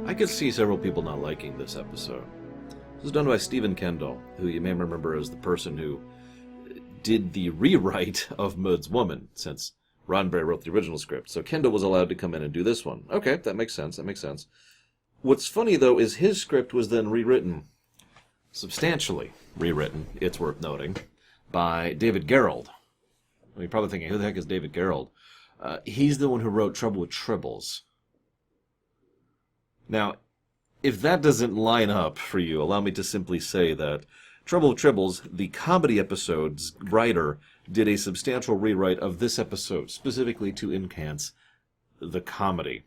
I could see several people not liking this episode. This was done by Stephen Kendall, who you may remember as the person who did the rewrite of Mudd's Woman, since Roddenberry wrote the original script. So Kendall was allowed to come in and do this one. Okay, that makes sense. What's funny, though, is his script was then rewritten, substantially rewritten, it's worth noting, by David Gerrold. You're probably thinking, who the heck is David Gerrold? He's the one who wrote Trouble with Tribbles. Now, if that doesn't line up for you, allow me to simply say that Trouble with Tribbles, the comedy episode's writer, did a substantial rewrite of this episode, specifically to enhance the comedy.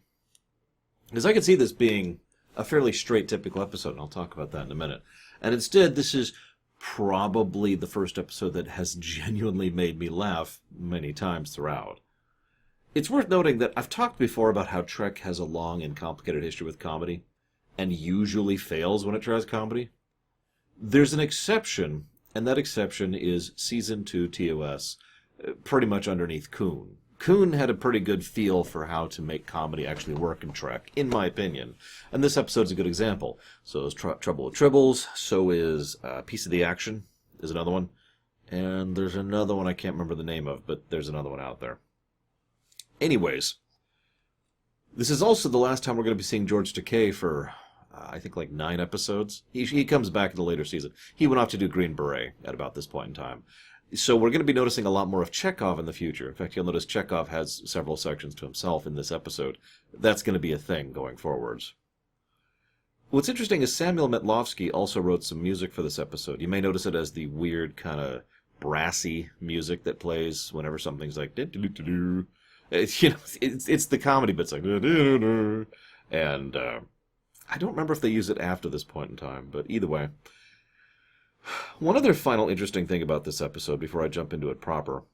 Because I could see this being a fairly straight, typical episode, and I'll talk about that in a minute. And instead, this is probably the first episode that has genuinely made me laugh many times throughout. It's worth noting that I've talked before about how Trek has a long and complicated history with comedy, and usually fails when it tries comedy. There's an exception, and that exception is Season 2 TOS, pretty much underneath Kuhn. Kuhn had a pretty good feel for how to make comedy actually work in Trek, in my opinion. And this episode's a good example. So is Trouble with Tribbles, so is Piece of the Action, is another one. And there's another one I can't remember the name of, but there's another one out there. Anyways, this is also the last time we're going to be seeing George Takei for, I think, like 9 episodes. He comes back in the later season. He went off to do Green Beret at about this point in time. So we're going to be noticing a lot more of Chekhov in the future. In fact, you'll notice Chekhov has several sections to himself in this episode. That's going to be a thing going forwards. What's interesting is Samuel Metlovsky also wrote some music for this episode. You may notice it as the weird kind of brassy music that plays whenever something's like do-do-do-do. It's the comedy bits like do-do-do-do. And I don't remember if they use it after this point in time, but either way. One other final interesting thing about this episode, before I jump into it proper,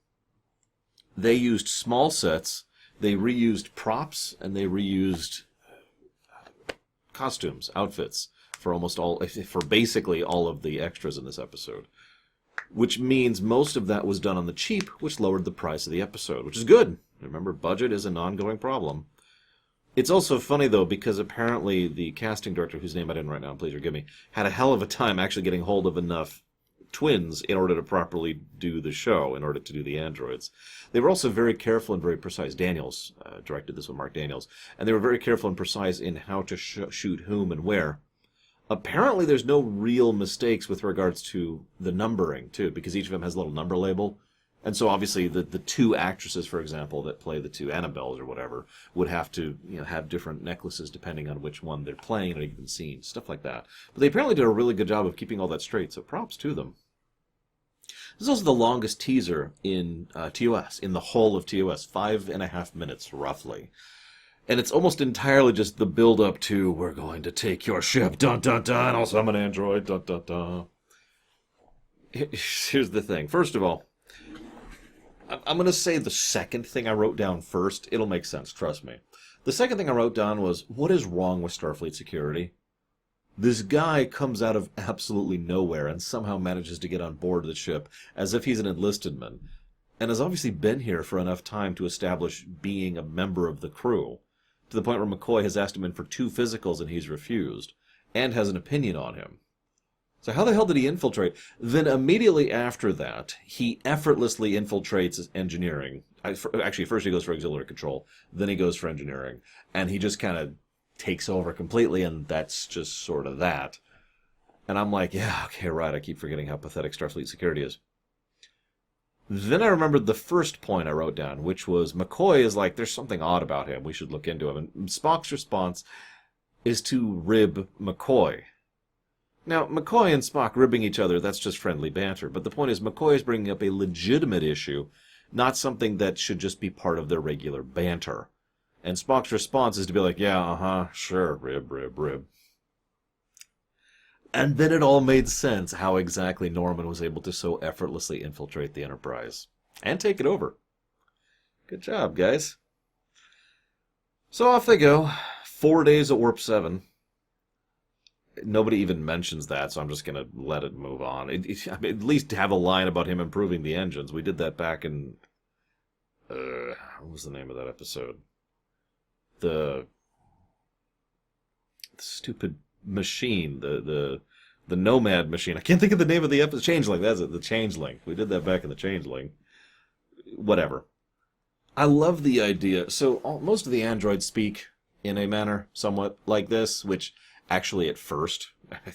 they used small sets, they reused props, and they reused costumes, outfits, for basically all of the extras in this episode. Which means most of that was done on the cheap, which lowered the price of the episode, which is good. Remember, budget is an ongoing problem. It's also funny, though, because apparently the casting director, whose name I didn't write down, please forgive me, had a hell of a time actually getting hold of enough twins in order to properly do the show, in order to do the androids. They were also very careful and very precise. Daniels directed this one, Mark Daniels, and they were very careful and precise in how to shoot whom and where. Apparently there's no real mistakes with regards to the numbering, too, because each of them has a little number label. And so obviously the 2 actresses, for example, that play the 2 Annabelles or whatever, would have to have different necklaces depending on which one they're playing in a given scene, stuff like that. But they apparently did a really good job of keeping all that straight, so props to them. This is also the longest teaser in TOS, in the whole of TOS, 5.5 minutes roughly. And it's almost entirely just the build-up to, we're going to take your ship, dun dun dun, also I'm an android, dun dun dun. Here's the thing. First of all, I'm going to say the second thing I wrote down first. It'll make sense, trust me. The second thing I wrote down was, what is wrong with Starfleet security? This guy comes out of absolutely nowhere and somehow manages to get on board the ship as if he's an enlisted man, and has obviously been here for enough time to establish being a member of the crew, to the point where McCoy has asked him in for 2 physicals and he's refused, and has an opinion on him. So how the hell did he infiltrate? Then immediately after that, he effortlessly infiltrates engineering. Actually, first he goes for auxiliary control, then he goes for engineering, and he just kind of takes over completely, and that's just sort of that. And I'm like, yeah, okay, right, I keep forgetting how pathetic Starfleet security is. Then I remembered the first point I wrote down, which was McCoy is like, there's something odd about him, we should look into him. And Spock's response is to rib McCoy. Now, McCoy and Spock ribbing each other, that's just friendly banter. But the point is, McCoy is bringing up a legitimate issue, not something that should just be part of their regular banter. And Spock's response is to be like, yeah, sure, rib, rib, rib. And then it all made sense how exactly Norman was able to so effortlessly infiltrate the Enterprise. And take it over. Good job, guys. So off they go. 4 days at Warp 7. Nobody even mentions that, so I'm just going to let it move on. I mean, at least have a line about him improving the engines. We did that back in... what was the name of that episode? stupid machine, the Nomad machine. I can't think of the name of the episode. Changeling, that's it, the Changeling. We did that back in the Changeling. Whatever. I love the idea. So most of the androids speak in a manner somewhat like this, which actually at first,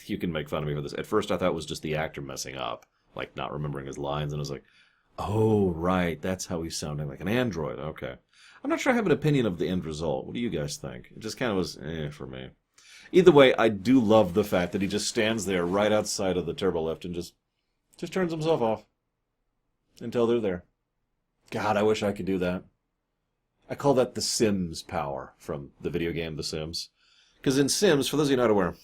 you can make fun of me for this, at first I thought it was just the actor messing up, like not remembering his lines, and I was like, oh, right, that's how he's sounding like an android, okay. I'm not sure I have an opinion of the end result. What do you guys think? It just kind of was for me. Either way, I do love the fact that he just stands there right outside of the turbo lift and just turns himself off until they're there. God, I wish I could do that. I call that the Sims power from the video game The Sims. Because in Sims, for those of you not aware,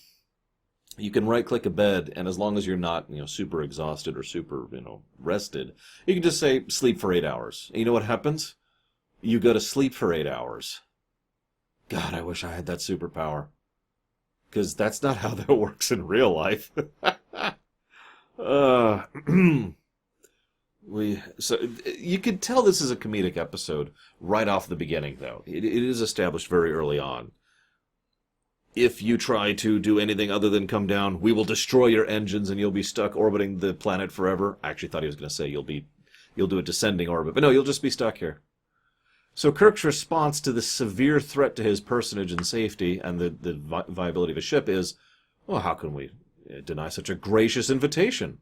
you can right-click a bed, and as long as you're not, super exhausted or super, rested, you can just say, sleep for 8 hours. And you know what happens? You go to sleep for 8 hours. God, I wish I had that superpower. Because that's not how that works in real life. So you could tell this is a comedic episode right off the beginning, though. It is established very early on. If you try to do anything other than come down, we will destroy your engines and you'll be stuck orbiting the planet forever. I actually thought he was going to say you'll do a descending orbit, but no, you'll just be stuck here. So Kirk's response to the severe threat to his personage and safety and the viability of his ship is, well, how can we deny such a gracious invitation?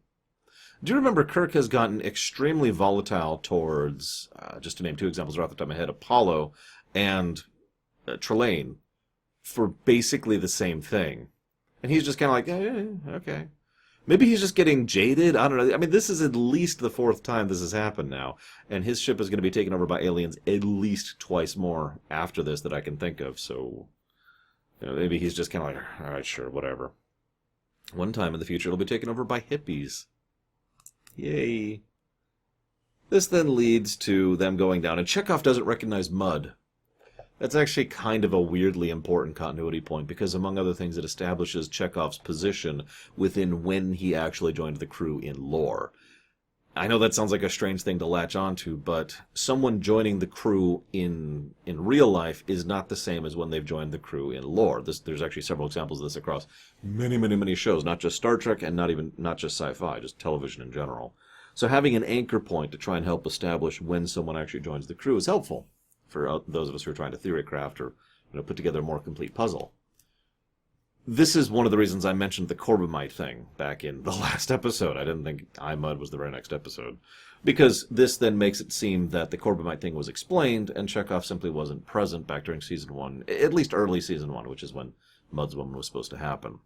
Do you remember Kirk has gotten extremely volatile towards, just to name two examples right off the top of my head, Apollo and Trelane, for basically the same thing. And he's just kind of like, yeah, okay. Maybe he's just getting jaded. I don't know. I mean, this is at least the fourth time this has happened now. And his ship is going to be taken over by aliens at least twice more after this that I can think of. So, maybe he's just kind of like, all right, sure, whatever. One time in the future, it'll be taken over by hippies. Yay. This then leads to them going down. And Chekhov doesn't recognize mud. That's actually kind of a weirdly important continuity point because, among other things, it establishes Chekhov's position within when he actually joined the crew in lore. I know that sounds like a strange thing to latch onto, but someone joining the crew in real life is not the same as when they've joined the crew in lore. There's actually several examples of this across many, many, many shows, not just Star Trek and not just sci-fi, just television in general. So having an anchor point to try and help establish when someone actually joins the crew is helpful for those of us who are trying to theory craft or put together a more complete puzzle. This is one of the reasons I mentioned the Corbomite thing back in the last episode. I didn't think iMud was the very next episode. Because this then makes it seem that the Corbomite thing was explained and Chekhov simply wasn't present back during Season 1, at least early Season 1, which is when Mud's Woman was supposed to happen.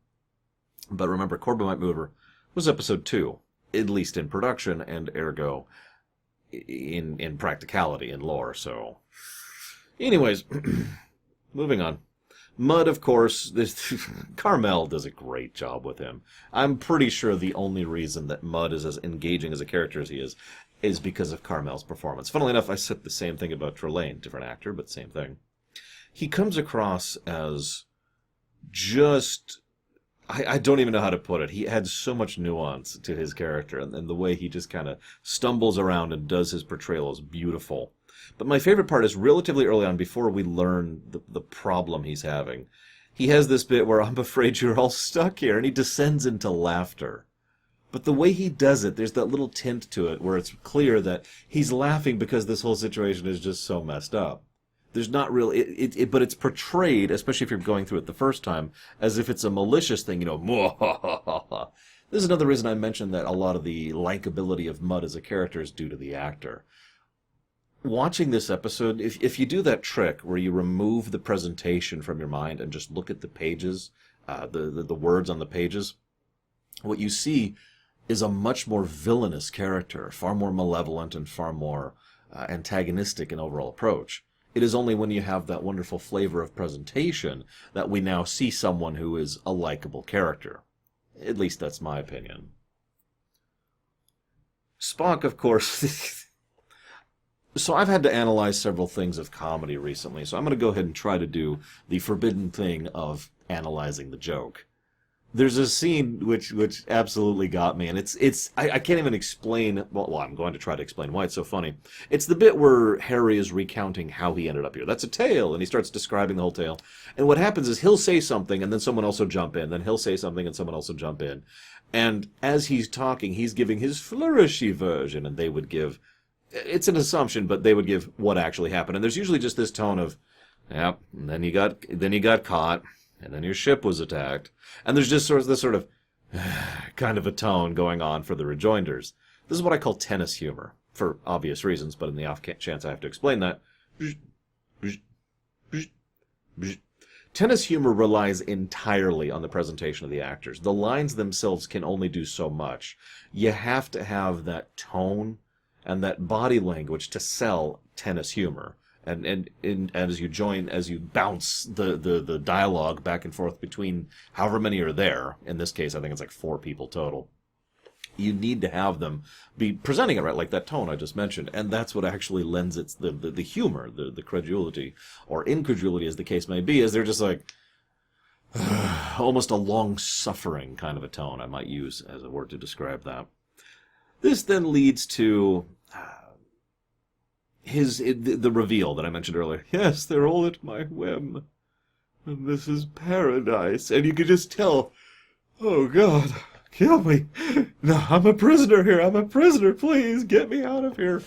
But remember, Corbomite Mover was Episode 2, at least in production and ergo in practicality, in lore, so... Anyways, moving on. Mud, of course, Carmel does a great job with him. I'm pretty sure the only reason that Mud is as engaging as a character as he is because of Carmel's performance. Funnily enough, I said the same thing about Trelane. Different actor, but same thing. He comes across as just... I don't even know how to put it. He had so much nuance to his character, and the way he just kind of stumbles around and does his portrayal is beautiful. But my favorite part is relatively early on, before we learn the problem he's having. He has this bit where, I'm afraid you're all stuck here, and he descends into laughter. But the way he does it, there's that little tint to it where it's clear that he's laughing because this whole situation is just so messed up. There's not really, but it's portrayed, especially if you're going through it the first time, as if it's a malicious thing, This is another reason I mentioned that a lot of the likability of Mud as a character is due to the actor. Watching this episode, if you do that trick where you remove the presentation from your mind and just look at the pages, the words on the pages, what you see is a much more villainous character, far more malevolent and far more antagonistic in overall approach. It is only when you have that wonderful flavor of presentation that we now see someone who is a likable character. At least that's my opinion. Spock, of course... So I've had to analyze several things of comedy recently, so I'm going to go ahead and try to do the forbidden thing of analyzing the joke. There's a scene which absolutely got me, and I can't even explain. Well, I'm going to try to explain why it's so funny. It's the bit where Harry is recounting how he ended up here. That's a tale, and he starts describing the whole tale. And what happens is he'll say something, and then someone else will jump in. Then he'll say something, and someone else will jump in. And as he's talking, he's giving his flourishy version, and they would give. It's an assumption, but they would give what actually happened. And there's usually just this tone of, "Yep, and then you got caught." And then your ship was attacked. And there's just this sort of kind of a tone going on for the rejoinders. This is what I call tennis humor, for obvious reasons, but in the off chance I have to explain that. Tennis humor relies entirely on the presentation of the actors. The lines themselves can only do so much. You have to have that tone and that body language to sell tennis humor. And as you bounce the dialogue back and forth between however many are there, in this case I think it's like 4 people total, you need to have them be presenting it right, like that tone I just mentioned, and that's what actually lends it the humor, the credulity, or incredulity as the case may be, is they're just like, almost a long-suffering kind of a tone I might use as a word to describe that. This then leads to the reveal that I mentioned earlier. Yes, they're all at my whim. And this is paradise. And you can just tell, oh God, kill me. No, I'm a prisoner here. I'm a prisoner. Please get me out of here.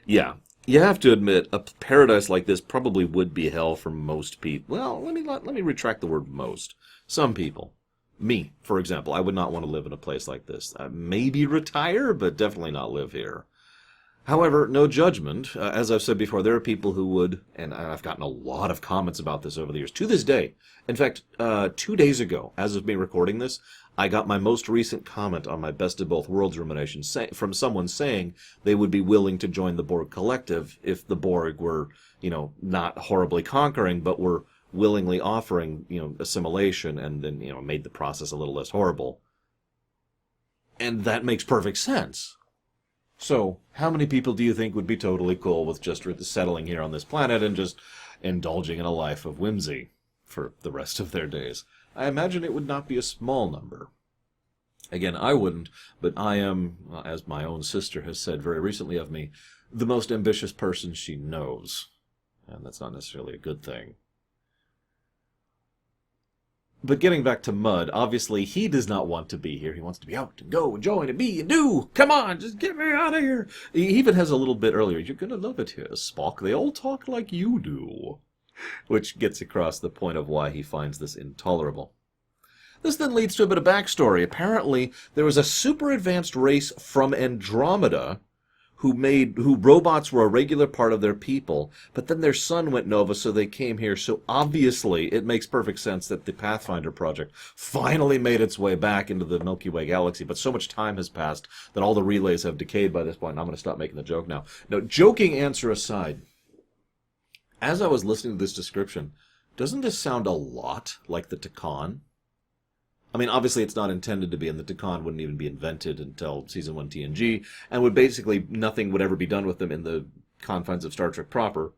Yeah, you have to admit, a paradise like this probably would be hell for most people. Well, let me retract the word most. Some people. Me, for example, I would not want to live in a place like this. Maybe retire, but definitely not live here. However, no judgment. As I've said before, there are people who would, and I've gotten a lot of comments about this over the years, to this day. In fact, 2 days ago, as of me recording this, I got my most recent comment on my Best of Both Worlds Ruminations from someone saying they would be willing to join the Borg Collective if the Borg were, not horribly conquering, but were willingly offering, assimilation and then, made the process a little less horrible. And that makes perfect sense. So, how many people do you think would be totally cool with just settling here on this planet and just indulging in a life of whimsy for the rest of their days? I imagine it would not be a small number. Again, I wouldn't, but I am, as my own sister has said very recently of me, the most ambitious person she knows. And that's not necessarily a good thing. But getting back to Mudd, obviously he does not want to be here. He wants to be out and go and join and be and do. Come on, just get me out of here. He even has a little bit earlier, you're going to love it here, Spock. They all talk like you do. Which gets across the point of why he finds this intolerable. This then leads to a bit of backstory. Apparently, there was a super advanced race from Andromeda who robots were a regular part of their people, but then their sun went nova, so they came here. So obviously, it makes perfect sense that the Pathfinder project finally made its way back into the Milky Way galaxy, but so much time has passed that all the relays have decayed by this point, and I'm going to stop making the joke now. No, joking answer aside, as I was listening to this description, doesn't this sound a lot like the Takan? I mean, obviously it's not intended to be, and the Takan wouldn't even be invented until Season 1 TNG, and nothing would ever be done with them in the confines of Star Trek proper.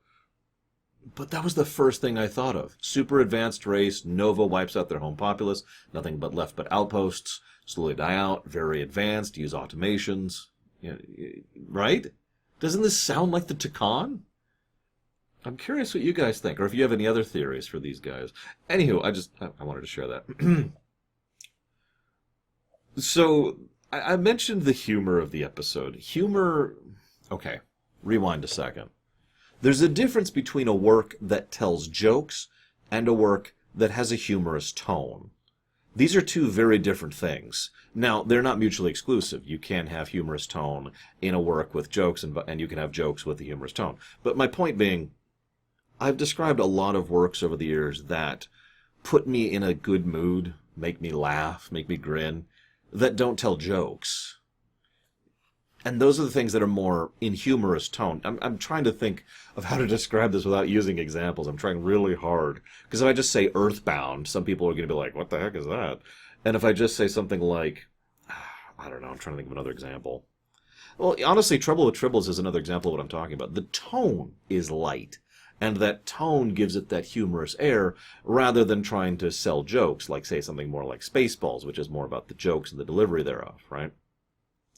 But that was the first thing I thought of. Super advanced race, Nova wipes out their home populace, nothing left but outposts, slowly die out, very advanced, use automations. Right? Doesn't this sound like the Takan? I'm curious what you guys think, or if you have any other theories for these guys. Anywho, I wanted to share that. So, I mentioned the humor of the episode. Humor... Okay, rewind a second. There's a difference between a work that tells jokes and a work that has a humorous tone. These are two very different things. Now, they're not mutually exclusive. You can have humorous tone in a work with jokes, and you can have jokes with a humorous tone. But my point being, I've described a lot of works over the years that put me in a good mood, make me laugh, make me grin, that don't tell jokes. And those are the things that are more in humorous tone. I'm trying to think of how to describe this without using examples. I'm trying really hard. Because if I just say Earthbound, some people are going to be like, what the heck is that? And if I just say something like, I don't know, I'm trying to think of another example. Well, honestly, Trouble with Tribbles is another example of what I'm talking about. The tone is light. And that tone gives it that humorous air, rather than trying to sell jokes, like, say, something more like Spaceballs, which is more about the jokes and the delivery thereof, right?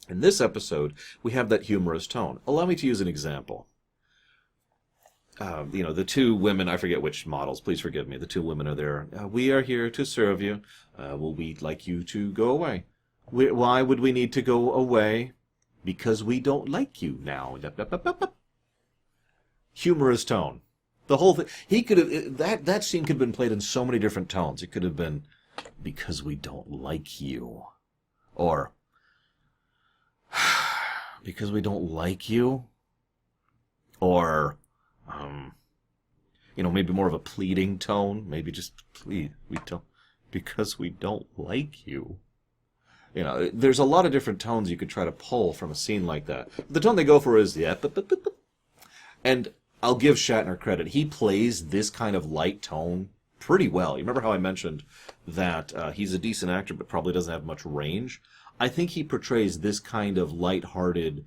In this episode, we have that humorous tone. Allow me to use an example. The two women, I forget which models, please forgive me, the two women are there. We are here to serve you. Will we like you to go away? Why would we need to go away? Because we don't like you now. Humorous tone. The whole thing. He could have that scene could have been played in so many different tones. It could have been, because we don't like you, or because we don't like you, or maybe more of a pleading tone. Maybe just, please, because we don't like you. There's a lot of different tones you could try to pull from a scene like that. The tone they go for is, yeah, and I'll give Shatner credit. He plays this kind of light tone pretty well. You remember how I mentioned that he's a decent actor but probably doesn't have much range? I think he portrays this kind of lighthearted.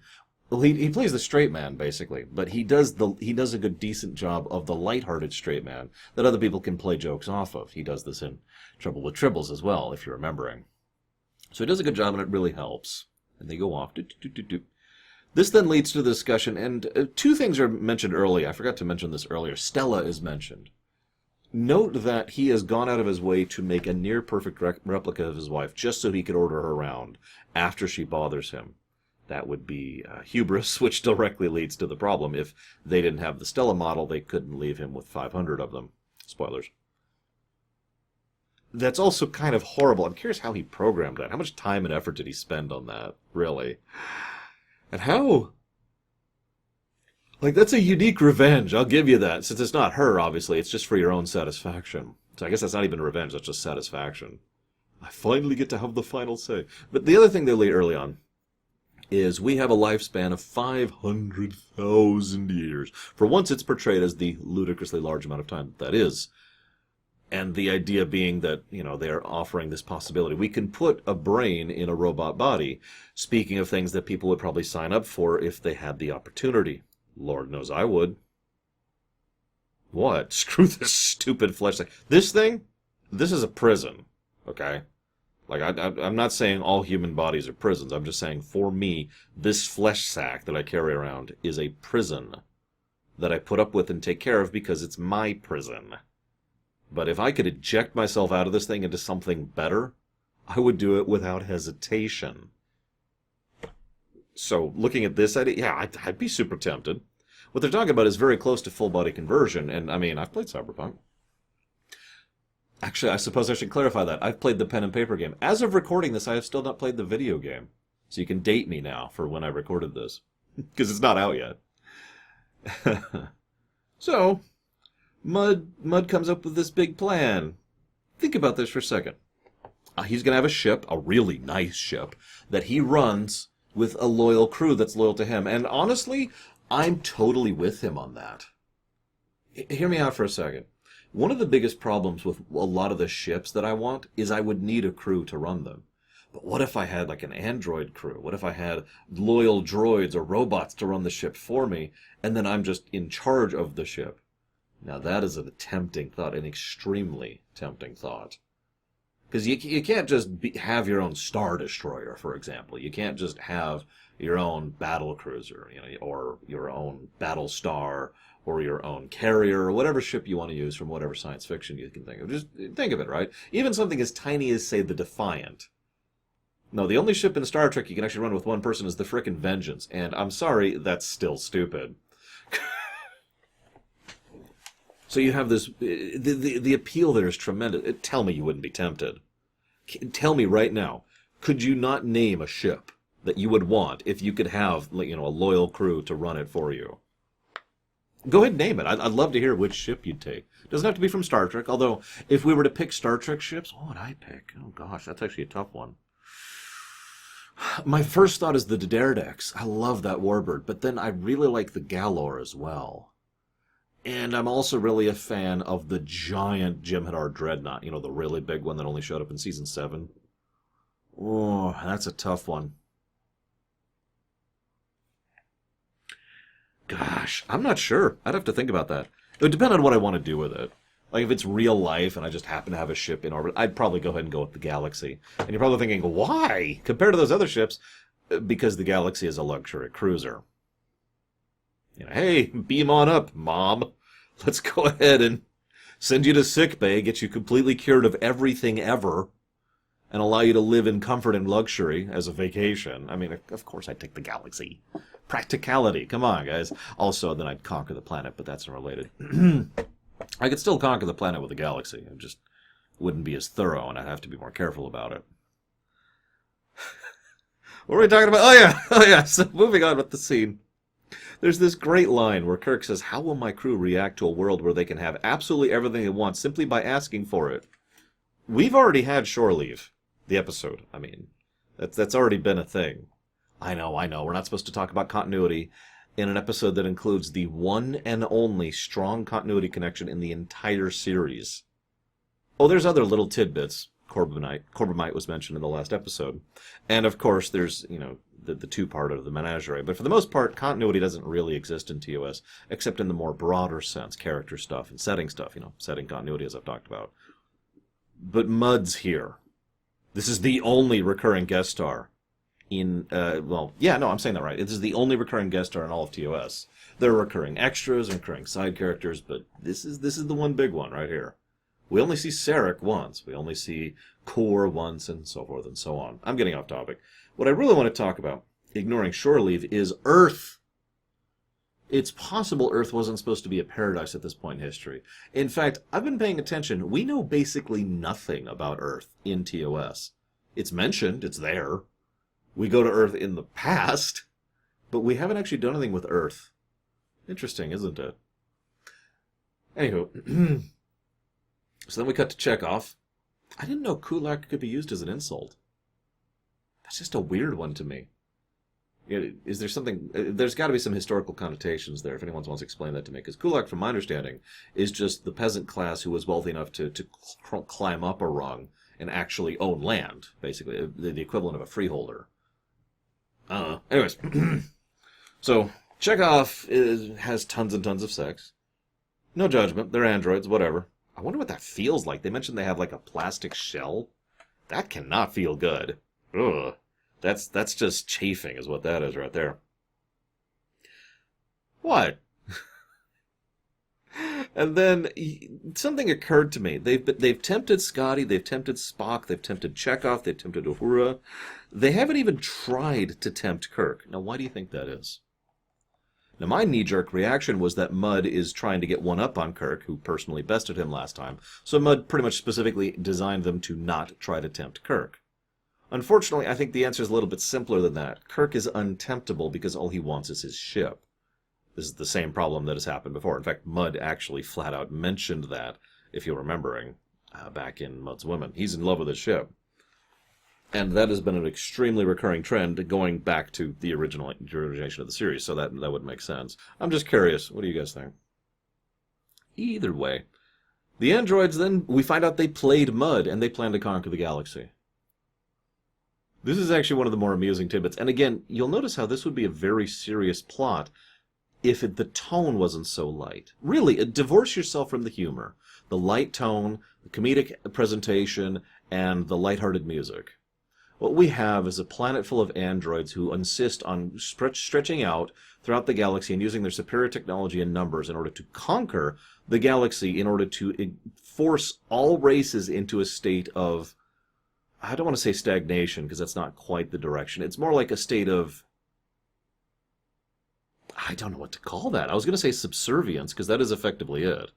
Well, he plays the straight man, basically, but he does a good, decent job of the lighthearted straight man that other people can play jokes off of. He does this in Trouble with Tribbles as well, if you're remembering. So he does a good job, and it really helps. And they go off. This then leads to the discussion, and two things are mentioned early. I forgot to mention this earlier. Stella is mentioned. Note that he has gone out of his way to make a near-perfect replica of his wife just so he could order her around after she bothers him. That would be hubris, which directly leads to the problem. If they didn't have the Stella model, they couldn't leave him with 500 of them. Spoilers. That's also kind of horrible. I'm curious how he programmed that. How much time and effort did he spend on that, really? And how? That's a unique revenge, I'll give you that. Since it's not her, obviously, it's just for your own satisfaction. So I guess that's not even revenge, that's just satisfaction. I finally get to have the final say. But the other thing they lay early on is we have a lifespan of 500,000 years. For once, it's portrayed as the ludicrously large amount of time that is. And the idea being that, they're offering this possibility. We can put a brain in a robot body, speaking of things that people would probably sign up for if they had the opportunity. Lord knows I would. What? Screw this stupid flesh thing. This thing? This is a prison, okay? I'm not saying all human bodies are prisons. I'm just saying, for me, this flesh sack that I carry around is a prison that I put up with and take care of because it's my prison. But if I could eject myself out of this thing into something better, I would do it without hesitation. So, looking at this idea, yeah, I'd be super tempted. What they're talking about is very close to full-body conversion, and, I've played Cyberpunk. Actually, I suppose I should clarify that. I've played the pen and paper game. As of recording this, I have still not played the video game. So you can date me now for when I recorded this. Because it's not out yet. So, Mud comes up with this big plan. Think about this for a second. He's going to have a ship, a really nice ship, that he runs with a loyal crew that's loyal to him. And honestly, I'm totally with him on that. Hear me out for a second. One of the biggest problems with a lot of the ships that I want is I would need a crew to run them. But what if I had an android crew? What if I had loyal droids or robots to run the ship for me, and then I'm just in charge of the ship? Now that is a tempting thought, an extremely tempting thought. Because you can't just have your own Star Destroyer, for example. You can't just have your own battle cruiser, or your own battle star, or your own carrier, or whatever ship you want to use from whatever science fiction you can think of. Just think of it, right? Even something as tiny as, say, the Defiant. No, the only ship in Star Trek you can actually run with one person is the frickin' Vengeance, and I'm sorry, that's still stupid. So you have this, the appeal there is tremendous. Tell me you wouldn't be tempted. Tell me right now, could you not name a ship that you would want if you could have, a loyal crew to run it for you? Go ahead and name it. I'd love to hear which ship you'd take. It doesn't have to be from Star Trek, although if we were to pick Star Trek ships, what would I pick? Oh gosh, that's actually a tough one. My first thought is the Daredevils. I love that warbird, but then I really like the Galor as well. And I'm also really a fan of the giant Jem'Hadar Dreadnought, the really big one that only showed up in Season 7. Oh, that's a tough one. Gosh, I'm not sure. I'd have to think about that. It would depend on what I want to do with it. Like, if it's real life and I just happen to have a ship in orbit, I'd probably go ahead and go with the Galaxy. And you're probably thinking, why? Compared to those other ships, because the Galaxy is a luxury cruiser. You know, hey, beam on up, Mom. Let's go ahead and send you to sickbay, get you completely cured of everything ever, and allow you to live in comfort and luxury as a vacation. I mean, of course I'd take the Galaxy. Practicality. Come on, guys. Also, then I'd conquer the planet, but that's unrelated. I could still conquer the planet with the Galaxy. It just wouldn't be as thorough, and I'd have to be more careful about it. What were we talking about? Oh, yeah. So, moving on with the scene. There's this great line where Kirk says, how will my crew react to a world where they can have absolutely everything they want simply by asking for it? We've already had shore leave. The episode, I mean. That's already been a thing. I know. We're not supposed to talk about continuity in an episode that includes the one and only strong continuity connection in the entire series. Oh, there's other little tidbits. Corbomite was mentioned in the last episode. And, of course, there's, the two-part of the menagerie. But for the most part, continuity doesn't really exist in TOS, except in the more broader sense, character stuff and setting stuff, setting continuity, as I've talked about. But Mudd's here. This is the only recurring guest star I'm saying that right. This is the only recurring guest star in all of TOS. There are recurring extras and recurring side characters, but this is the one big one right here. We only see Sarek once. We only see Kor once, and so forth and so on. I'm getting off topic. What I really want to talk about, ignoring shore leave, is Earth. It's possible Earth wasn't supposed to be a paradise at this point in history. In fact, I've been paying attention. We know basically nothing about Earth in TOS. It's mentioned. It's there. We go to Earth in the past, but we haven't actually done anything with Earth. Interesting, isn't it? Anywho, so then we cut to Chekhov. I didn't know kulak could be used as an insult. That's just a weird one to me. Is there something... There's got to be some historical connotations there, if anyone wants to explain that to me. Because kulak, from my understanding, is just the peasant class who was wealthy enough to climb up a rung and actually own land, basically. The equivalent of a freeholder. Anyways. So, Chekhov has tons and tons of sex. No judgment. They're androids, whatever. I wonder what that feels like. They mentioned they have like a plastic shell. That cannot feel good. Ugh. That's just chafing is what that is right there. What? And then something occurred to me. They've tempted Scotty, they've tempted Spock, they've tempted Chekhov, they've tempted Uhura. They haven't even tried to tempt Kirk. Now, why do you think that is? Now, my knee-jerk reaction was that Mudd is trying to get one up on Kirk, who personally bested him last time. So Mudd pretty much specifically designed them to not try to tempt Kirk. Unfortunately, I think the answer is a little bit simpler than that. Kirk is untemptable because all he wants is his ship. This is the same problem that has happened before. In fact, Mudd actually flat out mentioned that, if you're remembering, back in Mudd's Women. He's in love with his ship. And that has been an extremely recurring trend going back to the origination of the series, so that would make sense. I'm just curious. What do you guys think? Either way. The androids, then, we find out they played Mudd, and they plan to conquer the galaxy. This is actually one of the more amusing tidbits. And again, you'll notice how this would be a very serious plot if the tone wasn't so light. Really, divorce yourself from the humor. The light tone, the comedic presentation, and the lighthearted music. What we have is a planet full of androids who insist on stretching out throughout the galaxy and using their superior technology and numbers in order to conquer the galaxy, in order to force all races into a state of, I don't want to say stagnation, because that's not quite the direction. It's more like a state of, I don't know what to call that. I was going to say subservience, because that is effectively it.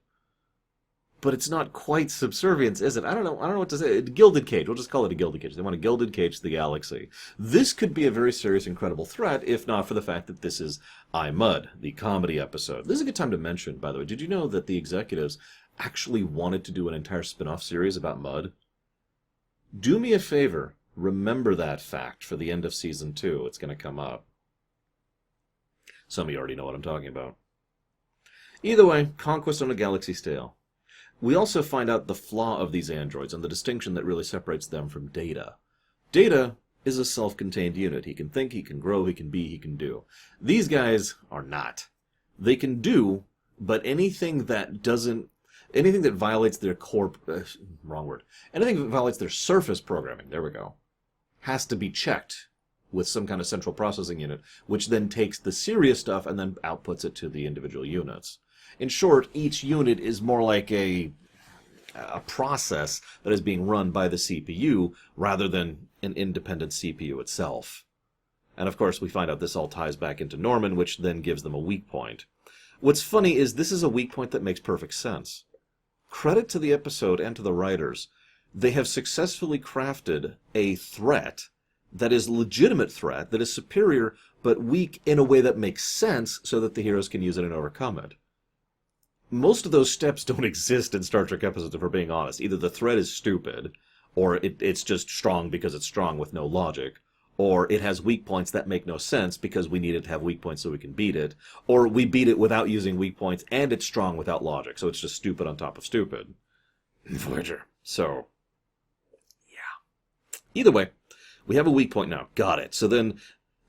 But it's not quite subservience, is it? I don't know what to say. Gilded cage. We'll just call it a gilded cage. They want a gilded cage to the galaxy. This could be a very serious, incredible threat, if not for the fact that this is I, Mudd, the comedy episode. This is a good time to mention, by the way. Did you know that the executives actually wanted to do an entire spin-off series about Mudd? Do me a favor. Remember that fact for the end of Season 2. It's going to come up. Some of you already know what I'm talking about. Either way, conquest on a galaxy scale. We also find out the flaw of these androids and the distinction that really separates them from Data. Data is a self-contained unit. He can think, he can grow, he can be, he can do. These guys are not. They can do, But anything that doesn't, anything that violates their core, wrong word, anything that violates their surface programming, there we go, has to be checked with some kind of central processing unit, which then takes the serious stuff and then outputs it to the individual units. In short, each unit is more like a process that is being run by the CPU rather than an independent CPU itself. And of course, we find out this all ties back into Norman, which then gives them a weak point. What's funny is this is a weak point that makes perfect sense. Credit to the episode and to the writers. They have successfully crafted a threat that is a legitimate threat, that is superior, but weak in a way that makes sense so that the heroes can use it and overcome it. Most of those steps don't exist in Star Trek episodes, if we're being honest. Either the threat is stupid, or it's just strong because it's strong with no logic, or it has weak points that make no sense because we need it to have weak points so we can beat it, or we beat it without using weak points and it's strong without logic, so it's just stupid on top of stupid. Voyager. So, yeah. Either way, we have a weak point now. Got it. So then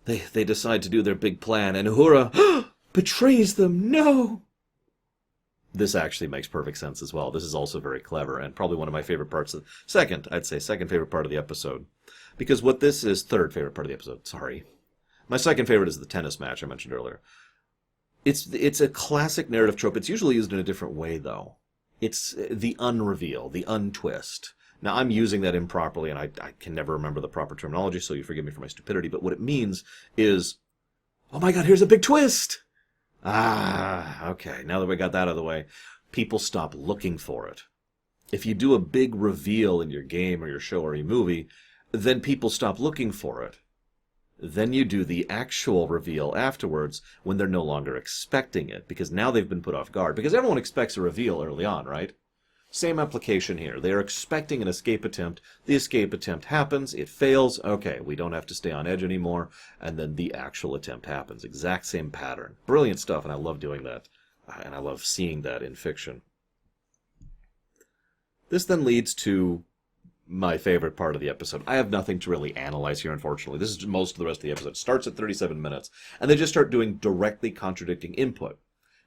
they decide to do their big plan, and Uhura betrays them. No! This actually makes perfect sense as well. This is also very clever, and probably one of my favorite parts of second favorite part of the episode. Because what this is, third favorite part of the episode, sorry. My second favorite is the tennis match I mentioned earlier. It's a classic narrative trope. It's usually used in a different way, though. It's the unreveal, the untwist. Now, I'm using that improperly, and I can never remember the proper terminology, so you forgive me for my stupidity, but what it means is, oh my god, here's a big twist! Okay, now that we got that out of the way, people stop looking for it. If you do a big reveal in your game or your show or your movie, then people stop looking for it. Then you do the actual reveal afterwards when they're no longer expecting it, because now they've been put off guard. Because everyone expects a reveal early on, right? Same application here. They are expecting an escape attempt. The escape attempt happens. It fails. Okay, we don't have to stay on edge anymore. And then the actual attempt happens. Exact same pattern. Brilliant stuff, and I love doing that. And I love seeing that in fiction. This then leads to my favorite part of the episode. I have nothing to really analyze here, unfortunately. This is most of the rest of the episode. It starts at 37 minutes, and they just start doing directly contradicting input.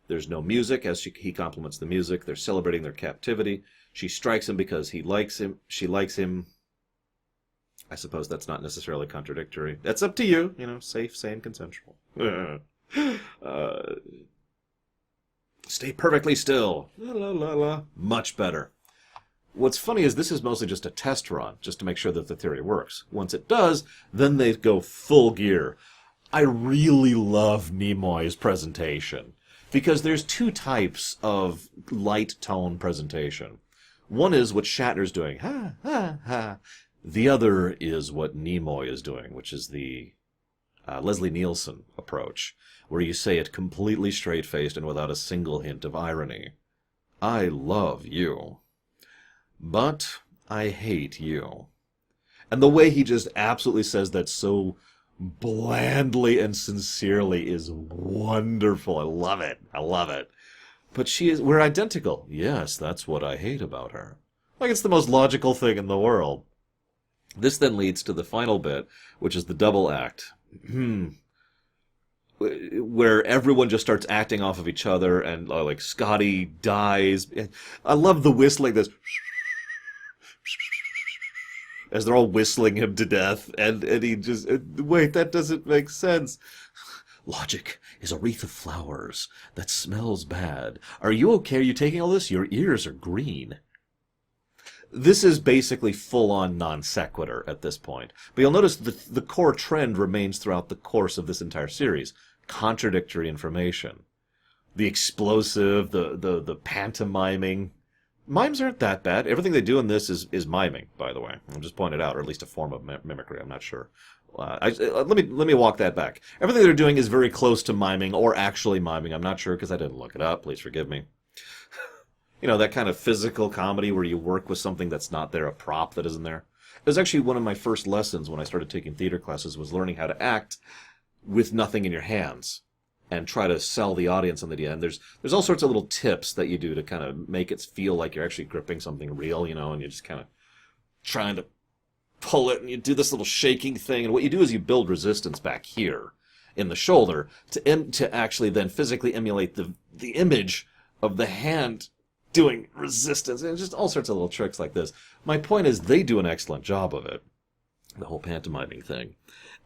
There's no music as he compliments the music. They're celebrating their captivity. She strikes him because he likes him. She likes him. I suppose that's not necessarily contradictory. That's up to you. You know, safe, sane, consensual. Stay perfectly still. La, la, la, la. Much better. What's funny is this is mostly just a test run, just to make sure that the theory works. Once it does, then they go full gear. I really love Nimoy's presentation. Because there's two types of light tone presentation. One is what Shatner's doing, ha, ha, ha. The other is what Nimoy is doing, which is the Leslie Nielsen approach, where you say it completely straight-faced and without a single hint of irony. I love you, but I hate you. And the way he just absolutely says that so blandly and sincerely is wonderful. I love it. I love it. But we're identical. Yes, that's what I hate about her. Like, it's the most logical thing in the world. This then leads to the final bit, which is the double act. Where everyone just starts acting off of each other, and like Scotty dies. I love the whistling, this as they're all whistling him to death, and he just, wait, that doesn't make sense. Logic is a wreath of flowers that smells bad. Are you okay? Are you taking all this? Your ears are green. This is basically full-on non sequitur at this point. But you'll notice the core trend remains throughout the course of this entire series. Contradictory information. The explosive, the pantomiming. Mimes aren't that bad. Everything they do in this is miming, by the way. I'll just point it out, or at least a form of mimicry. I'm not sure. Let me walk that back. Everything they're doing is very close to miming, or actually miming. I'm not sure because I didn't look it up. Please forgive me. You know, that kind of physical comedy where you work with something that's not there, a prop that isn't there. It was actually one of my first lessons when I started taking theater classes, was learning how to act with nothing in your hands and try to sell the audience on the idea. And there's all sorts of little tips that you do to kind of make it feel like you're actually gripping something real, you know, and you're just kind of trying to pull it, and you do this little shaking thing. And what you do is you build resistance back here in the shoulder to actually then physically emulate the image of the hand doing resistance, and just all sorts of little tricks like this. My point is, they do an excellent job of it, the whole pantomiming thing.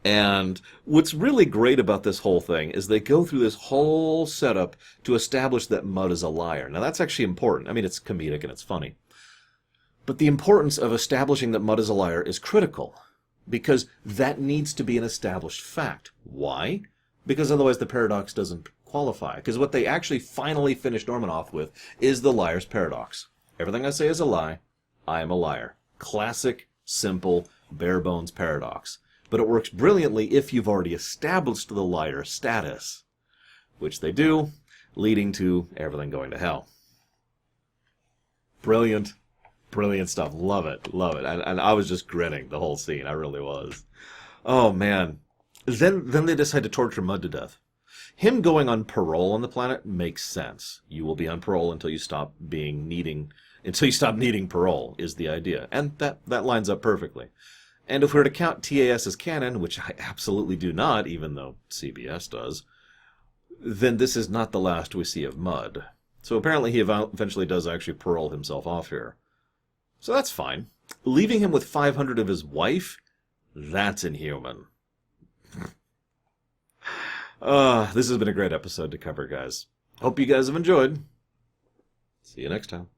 And what's really great about this whole thing is they go through this whole setup to establish that Mudd is a liar. Now, that's actually important. I mean, it's comedic and it's funny. But the importance of establishing that Mudd is a liar is critical, because that needs to be an established fact. Why? Because otherwise the paradox doesn't qualify. Because what they actually finally finish Norman off with is the liar's paradox. Everything I say is a lie. I am a liar. Classic, simple, bare-bones paradox. But it works brilliantly if you've already established the liar status, which they do, leading to everything going to hell. Brilliant. Brilliant stuff. Love it. Love it. And I was just grinning the whole scene. I really was. Oh, man. Then they decide to torture Mudd to death. Him going on parole on the planet makes sense. You will be on parole until you stop needing parole, is the idea. And that lines up perfectly. And if we were to count TAS as canon, which I absolutely do not, even though CBS does, then this is not the last we see of Mudd. So apparently he eventually does actually parole himself off here. So that's fine. Leaving him with 500 of his wife? That's inhuman. This has been a great episode to cover, guys. Hope you guys have enjoyed. See you next time.